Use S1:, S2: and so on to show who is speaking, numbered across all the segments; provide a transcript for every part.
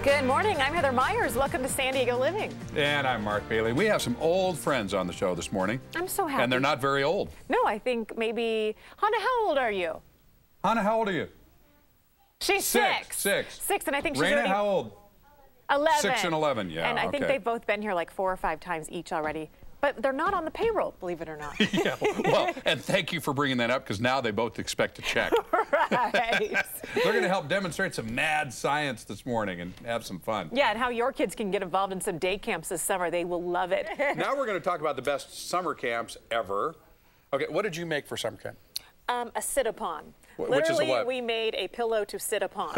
S1: Good morning. I'm Heather Myers. Welcome to San Diego Living.
S2: And I'm Mark Bailey. We have some old friends on the show this morning.
S1: I'm so happy.
S2: And they're not very old.
S1: No, I think maybe... Hannah, how old are you?
S2: Hannah, how old are you?
S1: She's six.
S2: Six,
S1: and I think she's
S2: Rayna,
S1: already...
S2: how old?
S1: 11.
S2: 6 and 11, yeah.
S1: And I think they've both been here like 4 or 5 times each already. But they're not on the payroll, believe it or not.
S2: Yeah, well, and thank you for bringing that up, because now they both expect a check.
S1: Right.
S2: They're going to help demonstrate some mad science this morning and have some fun.
S1: Yeah, and how your kids can get involved in some day camps this summer. They will love it.
S2: Now we're going to talk about the best summer camps ever. Okay, what did you make for summer camp?
S1: A sit-upon.
S2: Which is a what?
S1: We made a pillow to sit upon.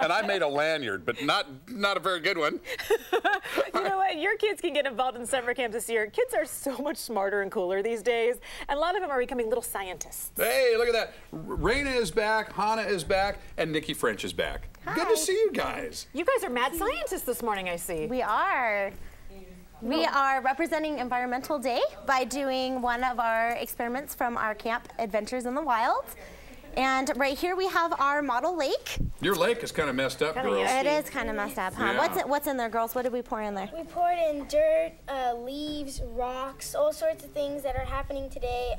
S2: And I made a lanyard, but not a very good one.
S1: You know what? Your kids can get involved in summer camps this year. Kids are so much smarter and cooler these days, and a lot of them are becoming little scientists.
S2: Hey, look at that. Rayna is back, Hannah is back, and Nikki French is back.
S3: Hi.
S2: Good to see you guys.
S1: You guys are mad scientists this morning, I see.
S3: We are. We are representing Environmental Day by doing one of our experiments from our camp, Adventures in the Wild. And right here we have our model lake.
S2: Your lake is kind of messed up, girls.
S3: It is kind of messed up, huh?
S2: Yeah.
S3: What's in there, girls? What did we pour in there?
S4: We poured in dirt, leaves, rocks, all sorts of things that are happening today.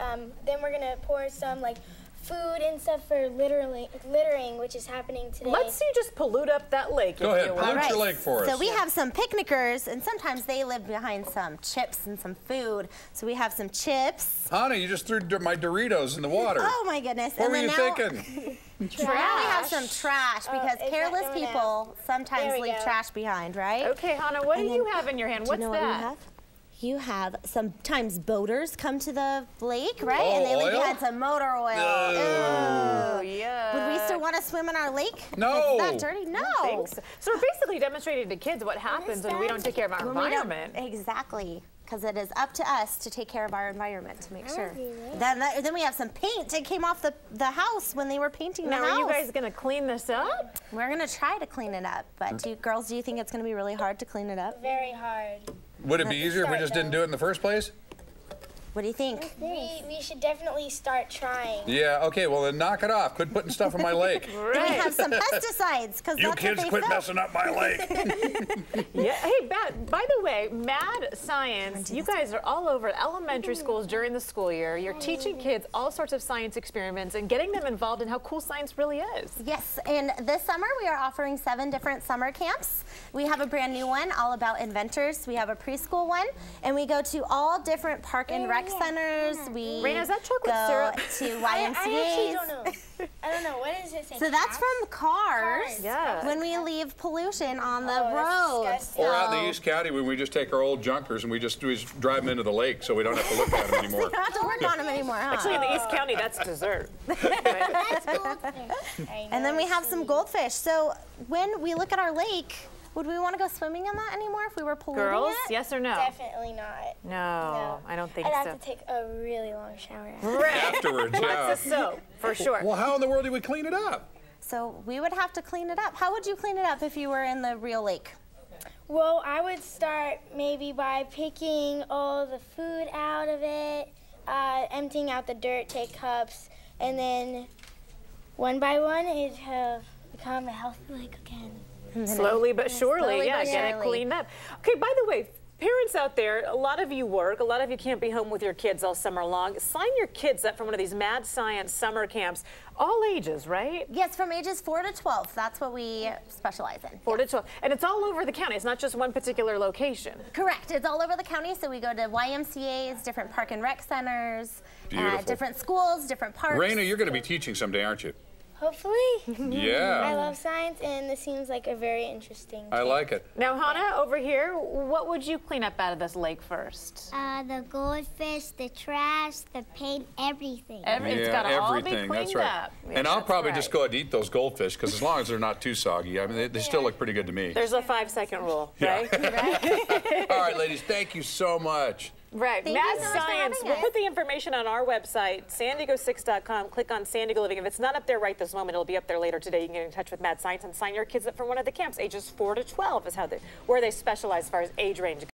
S4: Then we're gonna pour some like food and stuff for littering, which is happening today.
S1: Let's see, just pollute up that lake.
S2: Go ahead, pollute your lake for us.
S3: So we have some picnickers, and sometimes they live behind some chips and some food. So we have some chips.
S2: Hannah, you just threw my Doritos in the water.
S3: Oh my goodness.
S2: What
S3: and
S2: were
S3: then
S2: you
S3: now,
S2: thinking?
S3: Now we have some trash because
S4: it's
S3: careless
S4: not going
S3: people sometimes
S4: There we
S3: leave
S4: go.
S3: trash behind, right?
S1: Okay, Hannah, what do you have in your hand?
S3: Do you
S1: What's
S3: know what
S1: that?
S3: you have? You have sometimes boaters come to the lake, right?
S2: Oh,
S3: and they leave
S2: oil?
S3: behind some motor oil.
S1: Oh, yeah.
S3: Would we still want to swim in our lake?
S2: No.
S3: Is that dirty? No.
S1: I think so. So we're basically demonstrating to kids what happens when we don't take care of our
S3: When we don't-
S1: environment.
S3: Exactly. Because it is up to us to take care of our environment to make sure. Then we have some paint that came off the house when they were painting the
S1: Now,
S3: house.
S1: are you guys going to clean this up?
S3: We're going to try to clean it up. But girls, do you think it's going to be really hard to clean it up?
S4: Very hard.
S2: Would it be easier if we just didn't do it in the first place?
S3: What do you think?
S4: We should definitely start trying.
S2: Yeah, okay, well then knock it off. Quit putting stuff in my lake.
S3: Then we have some pesticides, because
S2: You
S3: that's
S2: kids
S3: what they
S2: quit
S3: sell.
S2: messing up my lake.
S1: Yeah. Hey, by the way, Mad Science, you guys are all over elementary schools during the school year. You're teaching kids all sorts of science experiments and getting them involved in how cool science really is.
S3: Yes, and this summer we are offering 7 different summer camps. We have a brand new one all about inventors. We have a preschool one, and we go to all different park and rec centers. We
S1: Rayna, is that chocolate
S3: go
S1: syrup?
S3: to YMCA's.
S4: I actually don't know. I don't know. What does it say?
S3: So that's from cars.
S1: Yeah.
S3: When we leave pollution on the
S4: Oh,
S3: road.
S4: that's disgusting.
S2: Or out in the East County when we just take our old junkers and we just drive them into the lake so we don't have to look at them anymore.
S3: We don't have to work on them anymore, huh?
S1: Actually, in the East County, that's dessert.
S4: That's goldfish.
S3: And then we have some goldfish. So when we look at our lake, would we want to go swimming in that anymore if we were polluting
S1: Girls,
S3: it?
S1: yes or no?
S4: Definitely not.
S1: No, I don't think
S4: I'd
S1: so.
S4: have to take a really long shower.
S2: Afterwards, yeah.
S1: Lots of soap, for sure.
S2: Well, how in the world do we clean it up?
S3: So we would have to clean it up. How would you clean it up if you were in the real lake?
S4: Well, I would start maybe by picking all the food out of it, emptying out the dirt, take cups, and then one by one it'd become a healthy lake again.
S1: Slowly but surely,
S3: Slowly
S1: yeah,
S3: but
S1: get it
S3: surely.
S1: cleaned up. Okay, by the way, parents out there, a lot of you work, a lot of you can't be home with your kids all summer long. Sign your kids up for one of these Mad Science summer camps, all ages, right?
S3: Yes, from ages 4 to 12. That's what we specialize in.
S1: 4 to 12. And it's all over the county. It's not just one particular location.
S3: Correct. It's all over the county, so we go to YMCA's, different park and rec centers,
S2: Beautiful.
S3: different schools, different parks.
S2: Rayna, you're going to be teaching someday, aren't you?
S4: Hopefully.
S2: Yeah.
S4: I love science, and this seems like a very interesting
S2: I
S4: camp.
S2: like it.
S1: Now, Hannah, over here, what would you clean up out of this lake first?
S5: The goldfish, the trash, the paint, everything.
S1: It's got to all be
S2: everything.
S1: cleaned
S2: That's right.
S1: up. Yeah,
S2: And I'll
S1: that's
S2: probably
S1: right.
S2: just go ahead and eat those goldfish because as long as they're not too soggy, I mean, they still look pretty good to me.
S1: There's a 5-second rule,
S2: Yeah.
S1: right?
S2: All right, ladies, thank you so much.
S1: Right.
S3: Thank
S1: Mad
S3: you so much for
S1: Science.
S3: having
S1: We'll
S3: us.
S1: put the information on our website, san-diego6.com. Click on San Diego Living. If it's not up there right this moment, it'll be up there later today. You can get in touch with Mad Science and sign your kids up for one of the camps. Ages 4 to 12 is where they specialize as far as age range